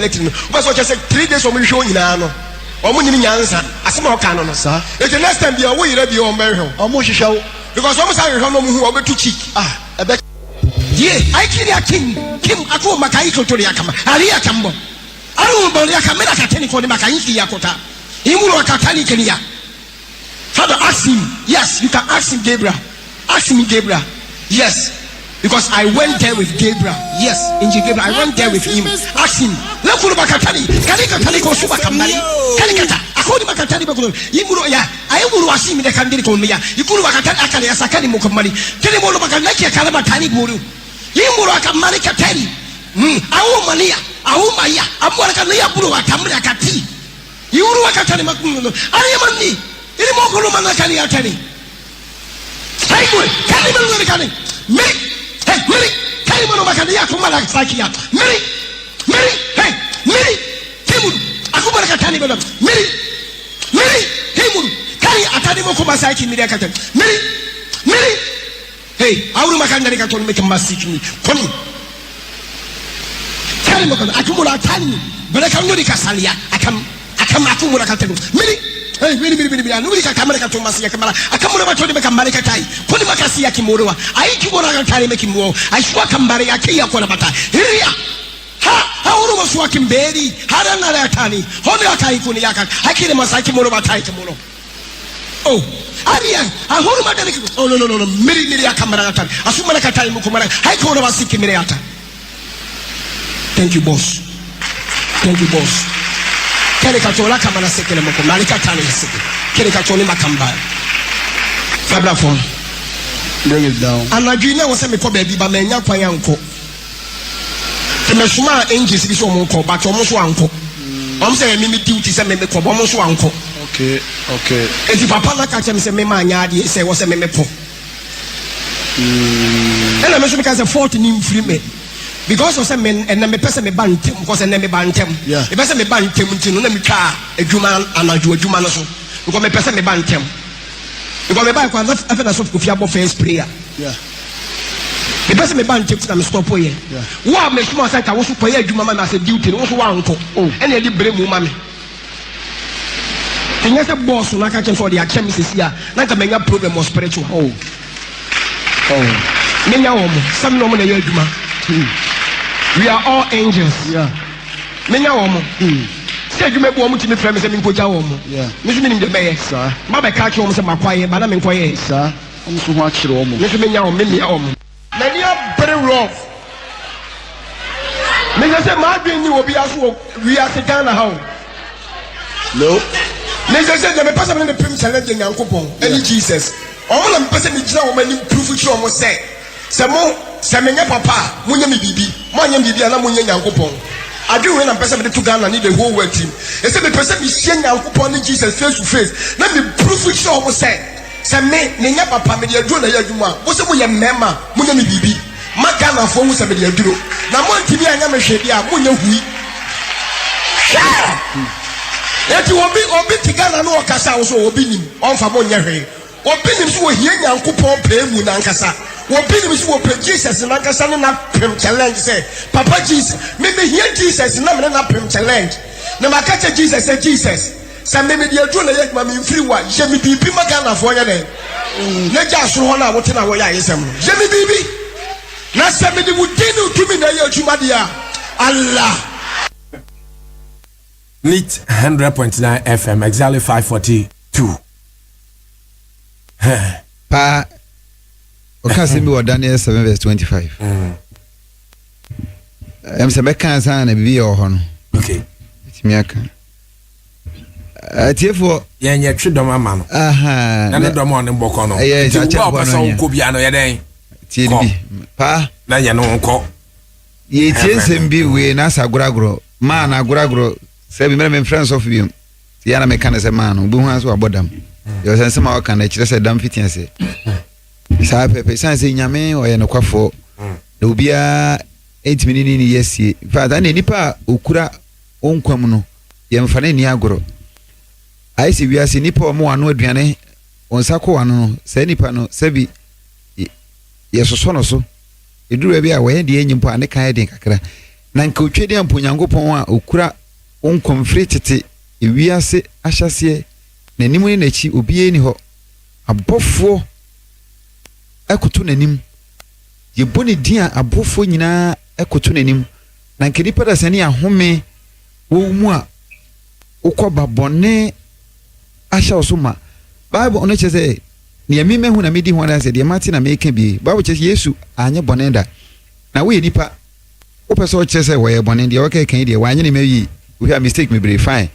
electric but so just 3 days omo hwe onyina no omo nyini nyansa asema o kan no sa the next time be owo yire be o mehwe omo hwehwe because omo say hwe no mo hu obetu cheek ebe I Kim ako makai kotori akama ali akambo alu bali akamera kateni ko ni makai yakota imuru akatani kenya Father ask him yes you can ask him Gabriel yes because I went there with Gabriel yes in Gabriel I went there with him ask him lekulu bakatani katani ko suba kamali kalikata akoni makatani bakulu imuru ya ayimuru asimi de kandiri ko meya ikulu bakatani akale asakani mo kamali kene mo bakatani akala batani guru Yimuru akamari kateri. Awu mania, awu maya. Amwara kania buru akamri akati. Yuru akatani makuno. Ari mani. Ini mokolo manakani atani. Hai boy, kani manu kani. Miri. Hey, miri. Kani manu makani akumara sakia. Miri. Hey, miri. Kimuru. Akumara katani badam. Miri. Kimuru. Kani atani mokoma saki miri akatani. Miri. Hey, auru makandari ka ton make masiki ni. Koni. Kani mo kana atumura tani. Bele kan ngori ka salia. Akam atumura ka tenu. Miri. Hey, miri. Anu ka kamera ka ton masiya kamera. Akamura ba todi be kamera ka tai. Koni makasi ya kimoro wa. Ai kimora ka tani me kimwo. Ai shwa kambare ya kiya kona bata. Hiria. Ha auru mo shwa kimberi. Hara na la tani. Honi akai kuni yaka. Hakire masaki moro ba tai kimoro. Oh, Arian, I hold my delicate. Oh, no, Miri Akamara. Asumana Katai Mukumara. I call over Siki Miriata. Thank you, boss. Kerikatola Kamana Sekele Moko, Malika Tani Siki. Kerikatoni Makamba. Fabra phone. Bring it down. And Nigeria was a me baby, but Menya Payanko. The Meshuma angels is Omoko, but almost uncle. I'm saying, Mimi duty send me almost uncle. Okay. And the papa like I say me manyadi say was a memepo. And I mention because a 14 in free me. Because of some men and me person me bantem because I me bantem. Yeah. The person me bantem until no me car a Juman and a Juman so. Because me person me bantem. Because me buy one after the soft coffee first prayer. Yeah. The person me bantem to me stop here. Yeah. What me small site I was to pay Juman as a duty also one ko. And they bring mummy. And yes, a boss will not catch for the chemists here. Like a mega problem or spiritual. Oh. Many some no money. We are all angels. Yeah. Many say you may want to be friends and put your yeah. Miss Meaning the Bay, sir. Mama catch almost my quiet, but I'm in quiet, sir. I'm so much room. Miss Many are very rough. Many say, Martin, you will be as well. We are sitting down home. No. Nese se de me pasa me prim challenge Nyankopon any Jesus all am pesa me gina wo mani proof chi o mo se me nya papa munya me bibi mo nya bibi na munya Nyankopon ade we na pesa me to Ghana ni the whole world team e se me pesa me hia Nyankopon ni Jesus face to face na me proof chi o mo se me nya papa me de aduro na ya adwuma wo se mo ye mema munya me bibi ma Ghana fo wo se me de aduro na mo ntimi anya me hwedi a munya hui Yeti obi tigana no okasa wo so obi nim onfa mo nyehwe obi nim so ohie Nyankopon pemu na nkasa obi nim so ope Jesus na nkasa na pem challenge say papa Jesus me hie Jesus na me na pem challenge na makacha Jesus say Jesus say me de adwo na ye ma me free wa je me bibi magana fo ye den na ja so ho na wo te na wo ya yesem je me bibi na say me de wudini utumi na ye adwuma dia Allah Lit 100.9 FM, exactly 542. Pa, okay, me what Daniel 7 verse 25. I'm saying I can't say na bibi o ho. Okay. It's me aka. Tiefo, ye nya twedom ama no. Aha. Na ne dom on mboko no. Yeah, cha cha ko bia no ye den. Tie bi. Pa, na ye no nko. Ye tie sembi we na saguraguro. Ma na aguraguro. Say me friends of you. Yana me can say man, who has what bodam. You say some can I say damn fitting say. Sa pepe say nyame or no kwafo. There will be a 8 minutes yes. In fact, any nipa ukura onkwam no. Yemfane ni agoro. I see we are see nipa mo anu aduane on sako anu say nipa no sebi yesoso no so. Eduru bia we de enyimpo ane kan de kakra. na nka otwedi ampo Nyankopɔn a okura onkomfiri tete ewiase ahyase n'anim ne n'akyi obiye ni hɔ abɔfoɔ ekoto n'anim yeboni din a abɔfoɔ nyinaa ekoto n'anim na nka nipa da sane ahome wo mu a ukɔba bɔne ahyɛ so ma Bible ono kyerɛ sɛ ne yɛmi mehu na medi ho na sɛ deɛ mate na meka bi Bible kyerɛ sɛ Yesu anye bɔne da na wo yɛ nipa wo pɛ sɛ wo kyerɛ sɛ wɔyɛ bɔne deɛ wɔka kan deɛ wanye ne mayi wo hwɛ mistake me bre fine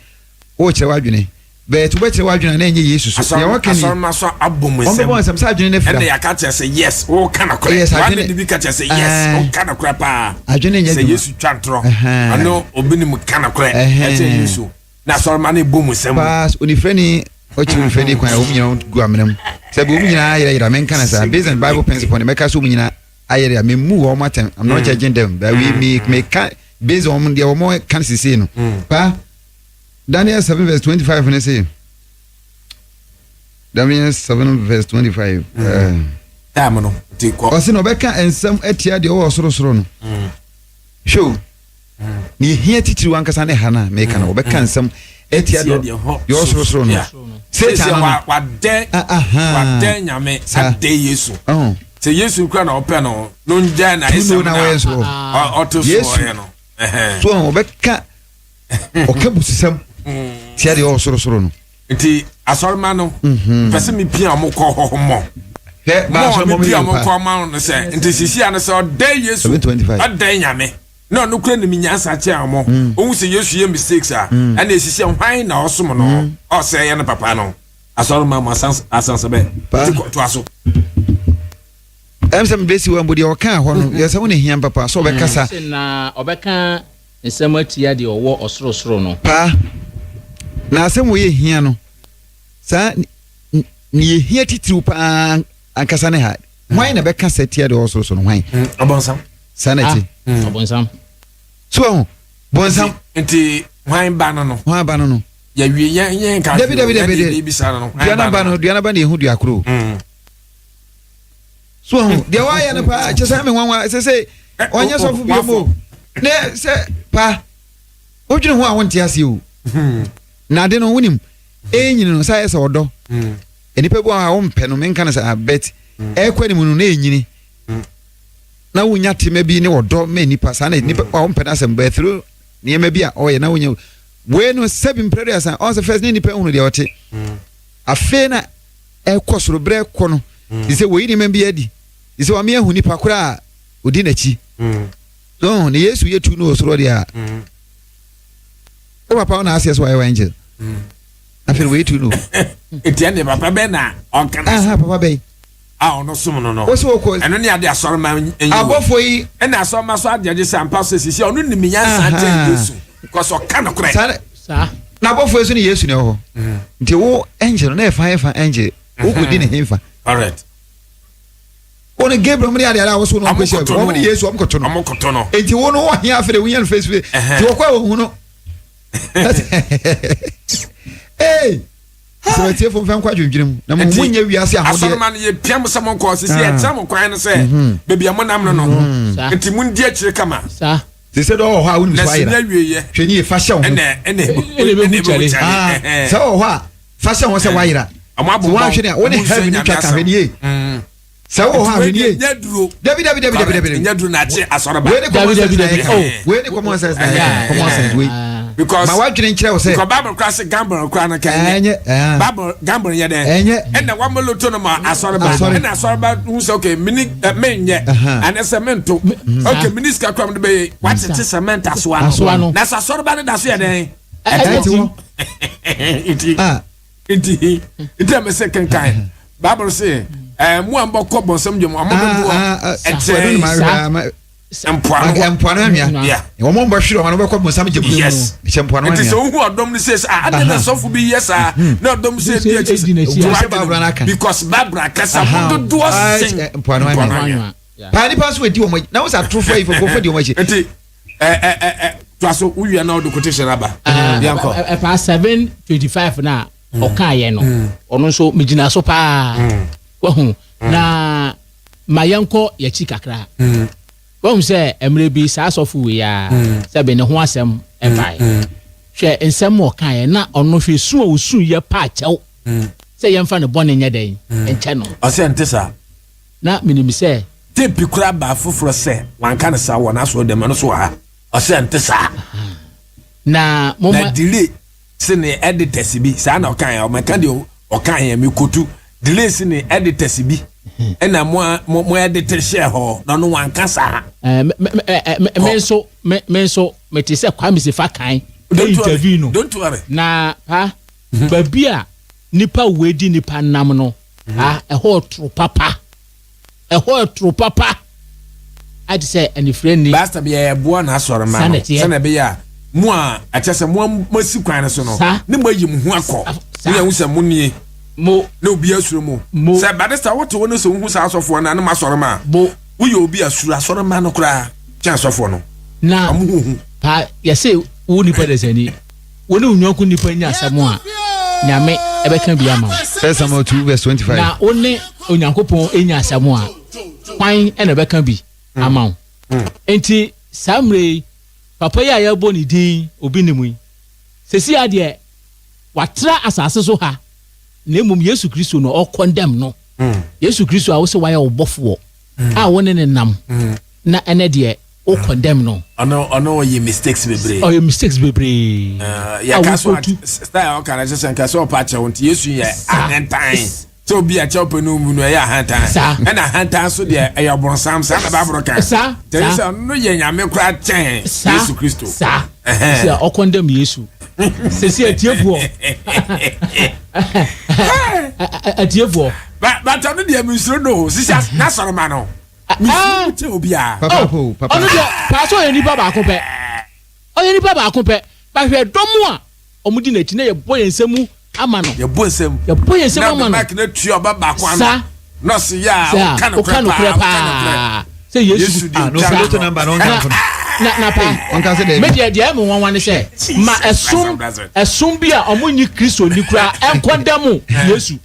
wo kyerɛ wadwene but wo kyerɛ wadwene na enye Yesu so deɛ wɔka ni asɔrma so abom nsɛm ɔbɛbɔ nsɛm sɛ adwene ne fira ɛna yɛka kyerɛ sɛ yes wo kana kora wane de bi ka kyerɛ sɛ yes wo kana kora pa adwene nyɛ sɛ Yesu twantorɔ ano obi ne mu kana kora ɛkyɛ Yesu na asɔrma ne bom nsɛm pass onifrani ochi onifrani kwan wo nyina gu amenam sɛ bi wo nyina yɛra menka na sa based on Bible principle ne meka so wo nyina ayɛra me mu wo matem I'm not judging them but we me can based on the more can see no pa Daniel 7:25 ne say Daniel 7:25 time no ti ko o se no beka ensam atia de wo soro no show ni hia titiri wankasa ne hana meka no beka ensam etia de yo soro no Satan wa de nyame ade Yesu se Yesu kura na ope no no nja na ese na auto so no so obeka okabusisam tia de yo soro no nti asorma no pese me pia mo ko homo ba so mo pia mo ko ma no se nti sisia no se ode Yesu ode nyame no no kura ni minyansa che amo ohun se Yesu ye mistakes a na esisia hwan na osom no o se ye no papa no asorma ma asanse be to aso emsem besi wa mbodi oka ho no yesa wona hia papa so obekasa na obeka nsem atia de owo osoro no pa na asem wo ye hia no sa ni ye hia titiriw pa ankasa ne ha hwan na beka satia de osoro no hwan obonsam sanati obonsam so bonsam nti hwan ba no ya wie yen ka David bi sa no duana ba na ehu duakro so de wa ya na pa chesa me nwanwa se onye so fu bi mo ne se pa odwene ho a wonte ase o na de no wonim enyini no sa yesa odo enipa bu a wo mpe no menka na sa bet ekwani mu no na enyini na wonya tema bi ne odo me nipa sa na nipa wo mpe na asem ba through ne ma bi a oye na wonya we no seven prayers and on the first ne nipa hunu de ote afe na ekosoro bre ko no ise we ni ma bi adi ise wa me ahu nipa kora odi na chi so ne Yesu yetu no osoro de a o papa na access wa angel afi we tu no etiane papa be na on kana papa be ono som no o so ko eno ne ade asoroma enyi abofo yi ena asoroma so ade se ampa so sisi ono ni minyansa te Yesu because o kana kure sa na abofo so ni Yesu ne ho nti wo angel na efa angel wo ko di ne hemfa correct on Gabriel mo ade ala wo so no ko she wo ni Yesu amkoto no enti wo no wo hia afere wo yan face ti wo kwa wo hu no hey so tie fo fan kwa dwendwem na mo munya wiase ahode asoroma ne ye piam samon ko sisi e tam kwan no se bebi amonam no enti mun di akire kama sa they said oh ha wonu so ayira hwani e fa hye ho ene so oh ha fa hye ho se wayira amabo wa hwani woni heaven ni twaka hwani e so oh ha hwani e David nyaduro na ache asoroma we ni common sense we because ma wadwene nkire wo se because Bible class gamble kra na kan Bible gamble ye den ena wa moloto no ma asoreba ena asoreba hu se okay mini menye and cement okay mini ska kwam de be what it is cement aswa na asoreba ne da so ye den it am second kind Bible say mu amboko bonsam djom amodo empuano amia wo mo mbo hwiro no bekọ bonsam djom yes empuano amia it is who odom ni says adem sofu bi yes na odom say because babra kasa do do sing empuano amia pa ni pass we di wo na wo sa trofo ifo fo di wo machi enti twaso uwia na do quotation aba yanko pa 7:25 na okaye no ono so mejina so pa wahu na mayanko ya chi kakra Bom say emre bi sa asofo we ya say be ne ho asem e bai hwe nsem o kan na ono hwe su o su ye pa chew say ye mfa ne bone nya den enche no o say ntesa na minim say te pikura ba foforo say wan kan sa wo na so dem no so ha o say ntesa na mo na delay sine editors bi sa na o kan o meka de o kan ye me kotu delay sine editors bi ena mo editor share ho na no wan kasa me so me te say Kwame Sefa kan interview no don't worry na pa babia nipa wedi nipa nam no ho tro papa I say any friend ni basta be e bo na asore ma no se be ya mu a achese mo masi kwan so no ne mo yim hu akọ ne hu se mo nie mo ne obi asuro mo se badesta woto wono so hu sa asofo na ne masore ma wo ye obi asuro ma no kra cha asofo no na pa ya say wo nipa de sani wo ne unyoku nipa nya asamo a nyame ebeka bia ma 1 Samuel 2:25 na wo ne onyankopon enya asamo a kwan ena beka bi ama enti samre papa ya ya boni din obi ne mu sesi ade watra asase so ha na emum Yesu Kristo no o condemn no Yesu Kristo a wo se waya obofo a wo ne nam na ene de o condemn no ono ye mistakes bebre ya kaso style o kana just kaso pa cha won Yesu ye ahantan so bi a cha openu mu no ye ahantan na ahantan so de e yobonsam sa na babro kan so no ye nyame kra chen Yesu Kristo sa o condemn Yesu sesi atiefuo atiefuo but ono de misro no sisi na soro ma no misro te obia papa ono de paso ye ni baba akopɛ ba hwɛ domo a omudi na tine ye boye nsemu ama no ye boye nsemu ama no na mak na tuo baba kwa no no se ya o kan pa say Yesu no so number no kan na pa on ka say dey me dey me wan say ma esum bi a omunyi Kristo ni kura en condemn Yesu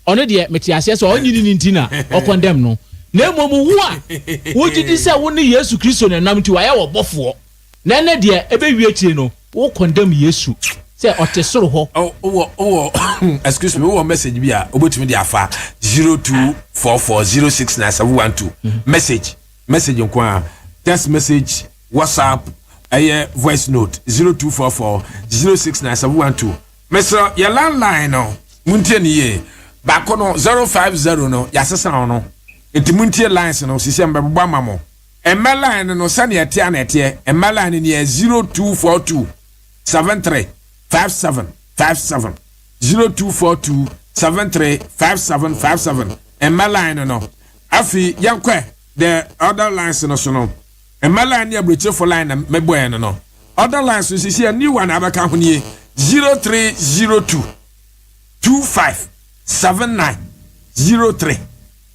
ono de me ti ase so onyi ni ntina o condemn no na emomu wu a wo gidi say wo ni Yesu Kristo na nam ti wa ya wo bofo na ne de ebe wie tie no wo condemn Yesu say otesoro ho excuse me wo message bi a obotimi de afa 0244069712 message nko a text message WhatsApp voice note 0244069712 mesra ya landline no muntie ni ye ba ko no 050 no ya sesa no enti muntie lines no sisi mbebba mamo line no sane etia na etie line ni 0242 73 5757 0242 73 5757 line no afi yankwe the other lines no so no line ya breche for line me boy no other lines so sisi a new one abaka ho nie 0302 25 79 03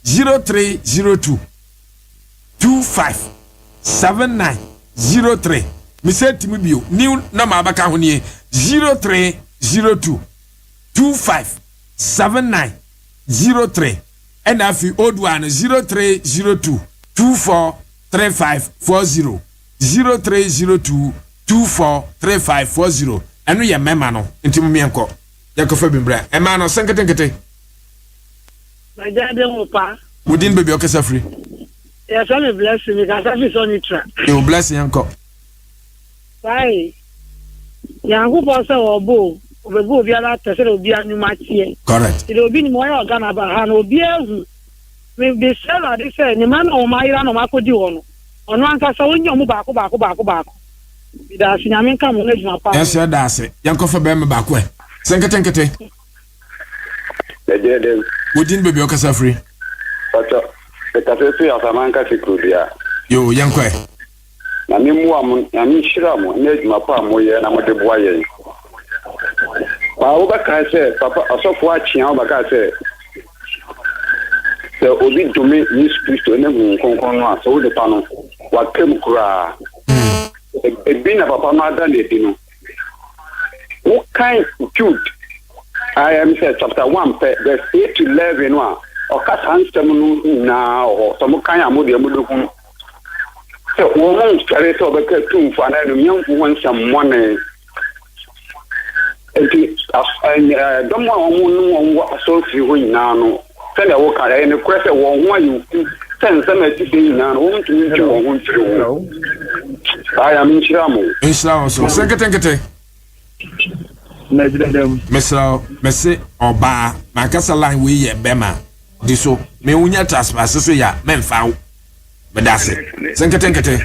0302 25 79 03 me say timi bio new number abaka ho nie 0302 25 79 03 and afi old one 0302 24 3540 0302 24 3540 enu ye mema no ntimi mienko yakofa bimbra ema no senketenkete Majade Mopa. Within baby okesa free. Yes, I'm a blessing because I feel on the track. You bless yanko. Right. Yango posa obo. Obo obi ala tese obi anu matie. Correct. Ile obi ni mo ya organa ba ha na obi ehu. We be sell dey say ni man o maira no makodi wono. Ono anka sa onye omu baako. Bi da sinyame nka mo na juma pa. Yes, ya da ase. Yanko fa be me baako e. Senketenkete. Ejede. Within baby okesa free. Oto. Etasesu ya samanka sikudia. Yo yanko e. Na mimu amu, na mishira mu na juma pa mo ye na mo de boa ye. Ba wo ba ka se papa asofo achia wo ba ka se. Se obi dumi Yesu Kristo ne hu konkon no aso de pa no wa kem kura. Ebi na papa no ada na ebi no. Wo kai Jude I am said chapter 1 verse 8 to 11 no o ka sansem no na o so mo kan amode amudoku So woman carry so be too for na no young one some money. And don't want so few now no. Send a worker and a question one you send some at now won't you I am in Chiramo. In Slow, so second. Messi Oba, my castle line we Bema. Diso, me unya trespass ya, men foul. But that's it. Senkete.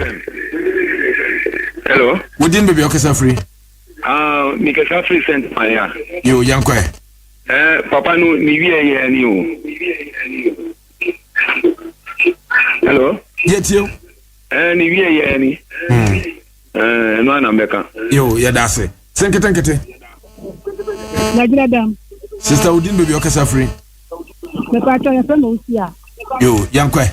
Hello. We didn't be okay, free. Mikasa free sent fire. You young quay. Papa no Nivia and you. Hello. Yet you. Nivia any. No, I'm Becca. You, yeah, that's it. Senkete. Sister, we didn't be okay, free. The patron of Lucia. You young quay.